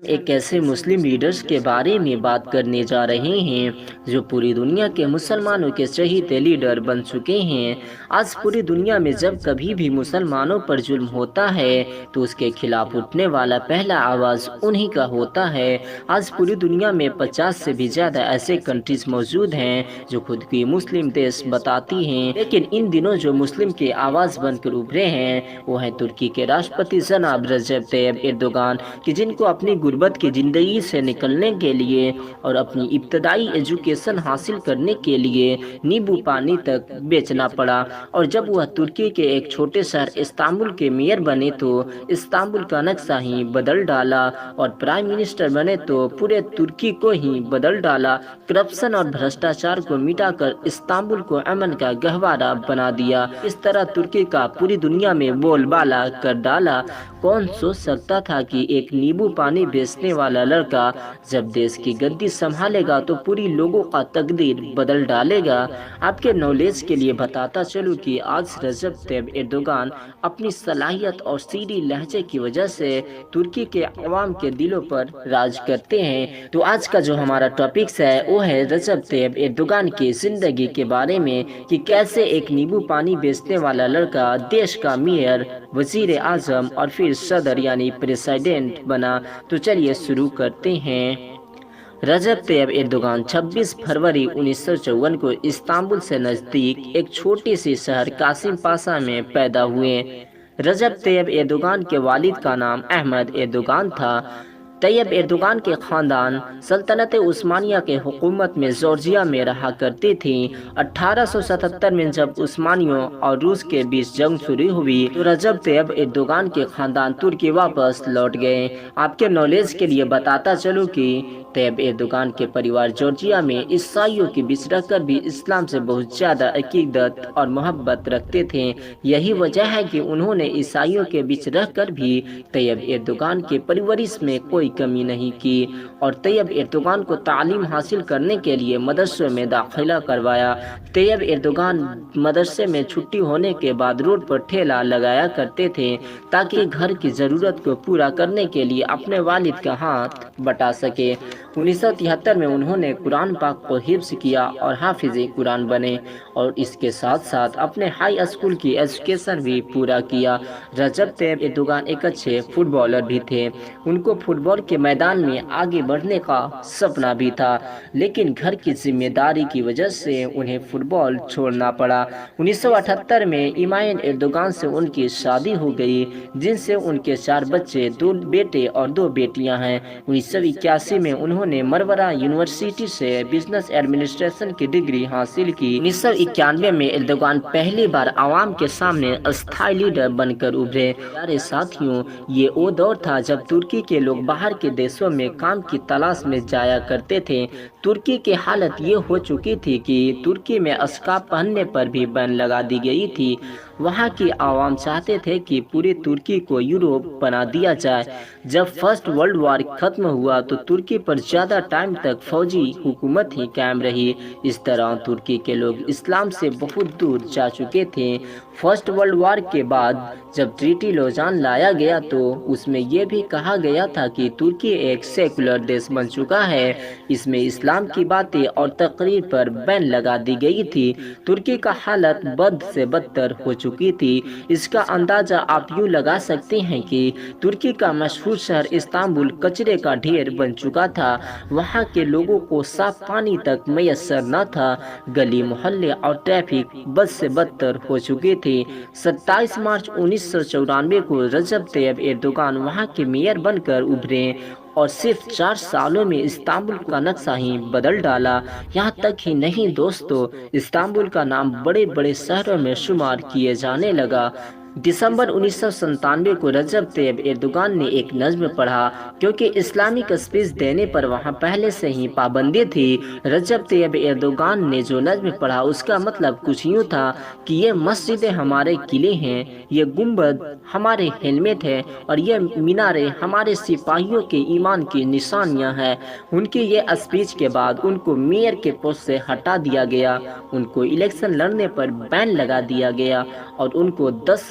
ایک ایسے Muslim leaders کے بارے میں بات کرنے جا رہے ہیں جو پوری دنیا کے مسلمانوں کے چہیتے لیڈر بن چکے ہیں۔ آج پوری دنیا میں جب کبھی بھی مسلمانوں پر ظلم ہوتا ہے تو اس کے خلاف اٹھنے والا پہلا آواز انہی کا ہوتا ہے۔ آج پوری دنیا میں 50 سے بھی زیادہ ایسے کنٹریز موجود ہیں جو خود کی مسلم دیش بتاتی ہیں، لیکن ان دنوں جو مسلم کی آواز بن کر ابھرے ہیں وہ ہیں ترکی کے راشٹرپتی جناب رجب طیب ایردوغان، کہ جن کو اپنی غربت کی زندگی سے نکلنے کے لیے اور اپنی ابتدائی ایجوکیشن حاصل کرنے کے لیے نیبو پانی تک بیچنا پڑا، اور جب وہ ترکی کے ایک چھوٹے شہر استنبول کے میئر بنے تو استنبول کا نقشہ ہی بدل ڈالا، اور پرائم منسٹر بنے تو پورے ترکی کو ہی بدل ڈالا، کرپشن اور بھرشٹاچار کو مٹا کر استنبول کو امن کا گہوارہ بنا دیا، اس طرح ترکی کا پوری دنیا میں بول بالا کر ڈالا۔ کون سوچ سکتا تھا کہ ایک نیبو پانی بیچنے والا لڑکا جب دیش کی گدی سنبھالے گا تو پوری لوگوں کا تقدیر بدل ڈالے گا۔ آپ کے نالج کے لیے بتاتا چلوں کہ آج رجب طیب ایردوغان اپنی صلاحیت اور شیریں لہجے کی وجہ سے ترکی کے عوام کے دلوں پر راج کرتے ہیں۔ تو آج کا جو ہمارا ٹاپکس ہے وہ ہے رجب طیب ایردوغان کی زندگی کے بارے میں، کہ کیسے ایک نیبو پانی بیچنے والا لڑکا دیش کا میئر، وزیر اعظم اور پھر صدر یعنی پریزیڈنٹ بنا۔ تو چلیے شروع کرتے ہیں۔ رجب طیب ایردوغان 26 فروری 1954 کو استنبول سے نزدیک ایک چھوٹی سی شہر قاسم پاشا میں پیدا ہوئے۔ رجب طیب ایردوغان کے والد کا نام احمد ایردوغان تھا۔ طیب ایردوغان کے خاندان سلطنت عثمانیہ کے حکومت میں جارجیا میں رہا کرتی تھی۔ 1877 میں جب عثمانیوں اور روس کے بیچ جنگ شروع ہوئی تو رجب طیب ایردوغان کے خاندان ترکی واپس لوٹ گئے۔ آپ کے نالج کے لیے بتاتا چلوں کہ طیب ایردوغان کے پریوار جارجیا میں عیسائیوں کے بیچ رہ کر بھی اسلام سے بہت زیادہ عقیدت اور محبت رکھتے تھے۔ یہی وجہ ہے کہ انہوں نے عیسائیوں کے بیچ رہ کر بھی طیب ایردوغان کی پرورش میں کوئی کمی نہیں کی، اور طیب ایردوغان کو تعلیم حاصل کرنے کے لیے مدرسوں میں داخلہ کروایا۔ طیب ایردوغان مدرسے میں چھٹی ہونے کے بعد روڈ پر ٹھیلا لگایا کرتے تھے تاکہ گھر کی ضرورت کو پورا کرنے کے لیے اپنے والد کا ہاتھ بٹا سکے۔ 1973 میں انہوں نے قرآن پاک کو حفظ کیا اور حافظ قرآن بنے، اور اس کے ساتھ ساتھ اپنے ہائی اسکول کی ایجوکیشن بھی پورا کیا۔ رجب طیب ایردوغان ایک اچھے فٹ بالر بھی تھے۔ ان کو فٹ بال کے میدان میں آگے بڑھنے کا سپنا بھی تھا، لیکن گھر کی ذمہ داری کی وجہ سے انہیں فٹ بال چھوڑنا پڑا۔ 1978 میں ایمین ایردوغان سے ان کی شادی ہو گئی، جن سے ان کے 4 بچے، 2 بیٹے اور 2 بیٹیاں ہیں۔ 1981 میں انہوں نے مروڑا یونیورسٹی سے بزنس ایڈمنسٹریشن کی ڈگری حاصل کی۔ 1991 میں ایردوغان پہلی بار عوام کے سامنے استھائی لیڈر بن کر ابھرے۔ پیارے ساتھیوں، یہ وہ دور تھا جب ترکی کے لوگ باہر کے دیشوں میں کام کی تلاش میں جایا کرتے تھے۔ ترکی کی حالت یہ ہو چکی تھی کہ ترکی میں اسکارف پہننے پر بھی بین لگا دی گئی تھی۔ وہاں کی عوام چاہتے تھے کہ پوری ترکی کو یورپ بنا دیا جائے۔ جب فرسٹ ورلڈ وار ختم ہوا تو ترکی پر زیادہ ٹائم تک فوجی حکومت ہی قائم رہی۔ اس طرح ترکی کے لوگ اسلام سے بہت دور جا چکے تھے۔ فرسٹ ورلڈ وار کے بعد جب ٹریٹی لوزان لایا گیا تو اس میں یہ بھی کہا گیا تھا کہ ترکی ایک سیکولر دیش بن چکا ہے۔ اس میں اسلام کی باتیں اور تقریر پر بین لگا دی گئی تھی۔ ترکی کا حالت بد سے بدتر ہو چکی تھی۔ اس کا اندازہ آپ یوں لگا سکتے ہیں کہ ترکی کا مشہور شہر استنبول کچرے کا ڈھیر بن چکا تھا۔ وہاں کے لوگوں کو صاف پانی تک میسر نہ تھا۔ گلی محلے اور ٹریفک بد سے بدتر ہو چکی تھی۔ 27 مارچ 1994 کو رجب طیب ایردوغان وہاں کے میئر بن کر ابھرے اور صرف 4 سالوں میں استنبول کا نقشہ ہی بدل ڈالا۔ یہاں تک ہی نہیں دوستو، استنبول کا نام بڑے بڑے شہروں میں شمار کیے جانے لگا۔ دسمبر 1997 کو رجب طیب ایردوغان نے ایک نظم پڑھا، کیونکہ اسلامک اسپیچ دینے پر وہاں پہلے سے ہی پابندی تھی۔ رجب طیب ایردوغان نے جو نظم پڑھا اس کا مطلب کچھ یوں تھا کہ یہ مسجدیں ہمارے قلعے ہیں، یہ گنبد ہمارے ہیلمٹ ہے، اور یہ میناریں ہمارے سپاہیوں کے ایمان کی نشانیاں ہیں۔ ان کی یہ اسپیچ کے بعد ان کو میئر کے پوسٹ سے ہٹا دیا گیا، ان کو الیکشن لڑنے پر بین لگا دیا گیا، اور ان کو 10